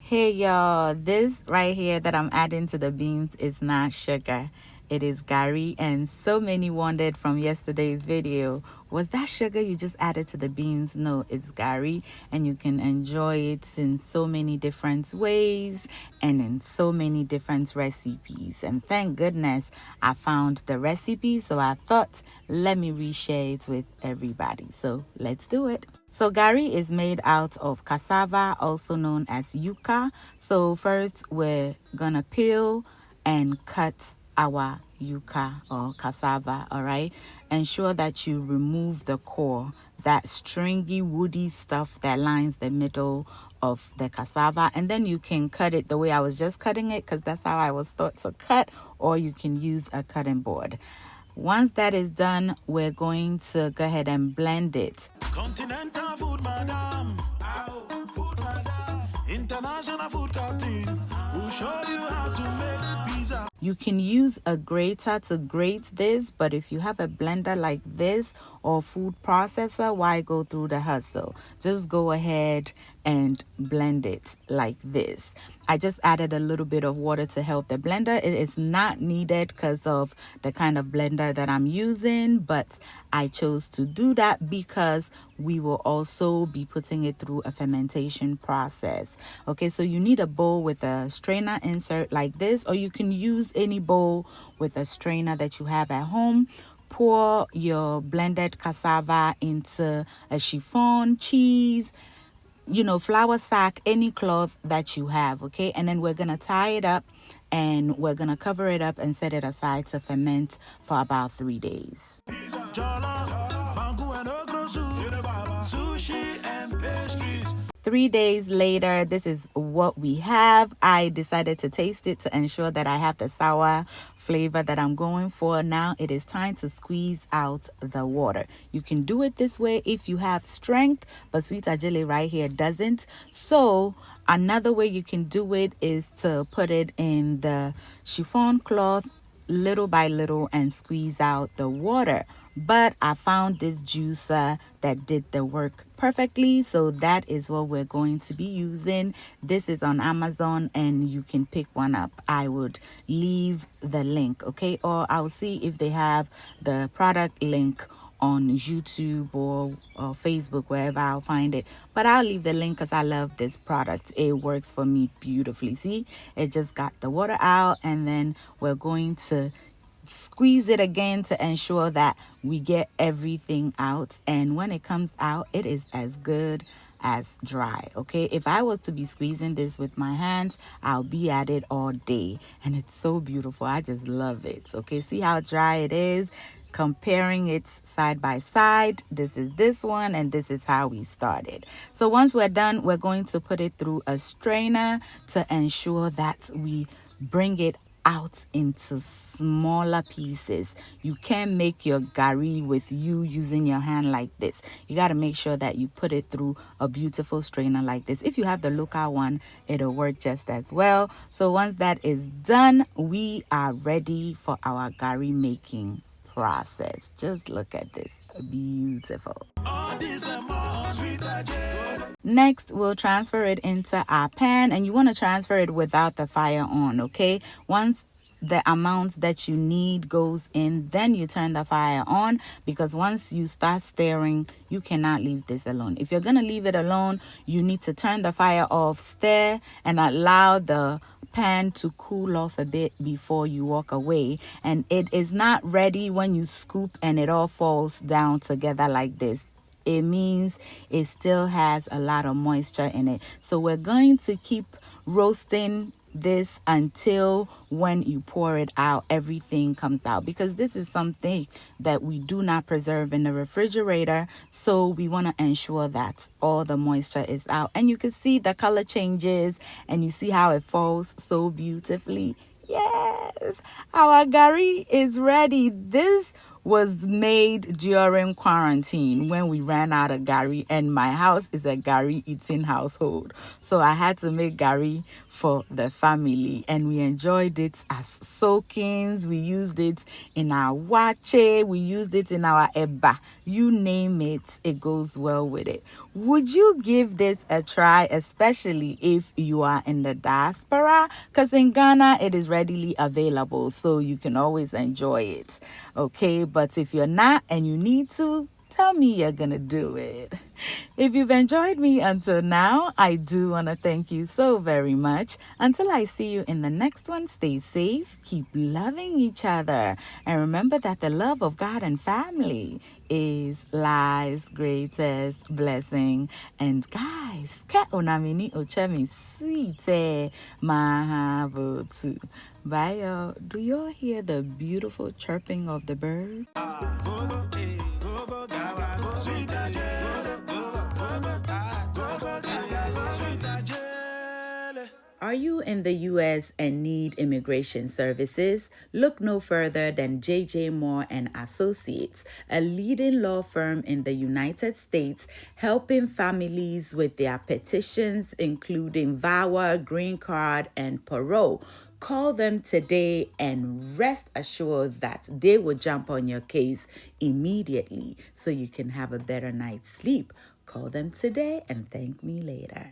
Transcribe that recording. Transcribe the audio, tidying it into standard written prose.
Hey y'all, this right here that I'm adding to the beans is not sugar. It is Gari, and so many wondered from yesterday's video, was that sugar you just added to the beans? No, it's Gari, and you can enjoy it in so many different ways and in so many different recipes. And thank goodness I found the recipe, so I thought, let me reshare it with everybody. So let's do it. So Gari is made out of cassava, also known as yuca. So first we're gonna peel and cut our yuca or cassava, all right? Ensure that you remove the core, that stringy, woody stuff that lines the middle of the cassava, and then you can cut it the way I was just cutting it, because that's how I was taught to cut, or you can use a cutting board. Once that is done, we're going to go ahead and blend it. Continental food, madam. Ow, food, madam. International food captain. We'll show you how to make pizza. You can use a grater to grate this, but if you have a blender like this or food processor, why go through the hustle? Just go ahead and blend it like this. I just added a little bit of water to help the blender. It is not needed because of the kind of blender that I'm using, but I chose to do that because we will also be putting it through a fermentation process. Okay, so you need a bowl with a strainer insert like this, or you can use any bowl with a strainer that you have at home. Pour your blended cassava into a chiffon, cheese, flour sack, any cloth that you have, okay? And then we're gonna tie it up and we're gonna cover it up and set it aside to ferment for about 3 days. Sushi and pastries. 3 days later, this is what we have. I decided to taste it to ensure that I have the sour flavor that I'm going for. Now it is time to squeeze out the water. You can do it this way if you have strength, but Sweet Ajele right here doesn't. So another way you can do it is to put it in the chiffon cloth little by little and squeeze out the water. But I found this juicer that did the work perfectly, so that is what we're going to be using. This is on Amazon and you can pick one up. I would leave the link, okay? Or I'll see if they have the product link on YouTube or Facebook, wherever I'll find it. But I'll leave the link because I love this product. It works for me beautifully. See, it just got the water out, and then we're going to squeeze it again to ensure that we get everything out. And when it comes out, it is as good as dry. Okay, if I was to be squeezing this with my hands, I'll be at it all day, and it's so beautiful. I just love it. Okay, see how dry it is. Comparing it side by side, this is this one and this is how we started. So once we're done, we're going to put it through a strainer to ensure that we bring it out into smaller pieces. You can't make your gari with you using your hand like this. You got to make sure that you put it through a beautiful strainer like this. If you have the local one, it'll work just as well. So once that is done, we are ready for our gari making process. Just look at this. Beautiful. Next, we'll transfer it into our pan, and you want to transfer it without the fire on, okay? Once the amount that you need goes in, then you turn the fire on, because once you start stirring, you cannot leave this alone. If you're going to leave it alone, you need to turn the fire off, stir, and allow the pan to cool off a bit before you walk away. And it is not ready when you scoop and it all falls down together like this. It means it still has a lot of moisture in it. So we're going to keep roasting this until when you pour it out, everything comes out, because this is something that we do not preserve in the refrigerator. So we want to ensure that all the moisture is out, and you can see the color changes and you see how it falls so beautifully. Yes, our gari is ready. This was made during quarantine when we ran out of gari, and my house is a gari eating household, so I had to make gari for the family, and we enjoyed it as soakings. We used it in our wache, we used it in our eba. You name it, it goes well with it. Would you give this a try, especially if you are in the diaspora? Because in Ghana, it is readily available, so you can always enjoy it. Okay, but if you're not and you need to, tell me you're gonna do it. If you've enjoyed me until now, I do want to thank you so very much. Until I see you in the next one, stay safe, keep loving each other, and remember that the love of God and family is life's greatest blessing. And guys, ke onamini ochemi sweet mahabotu. Bye, y'all. Do y'all hear the beautiful chirping of the bird? Are you in the U.S. and need immigration services? Look no further than J.J. Moore and Associates, a leading law firm in the United States, helping families with their petitions, including VAWA, green card, and parole. Call them today and rest assured that they will jump on your case immediately so you can have a better night's sleep. Call them today and thank me later.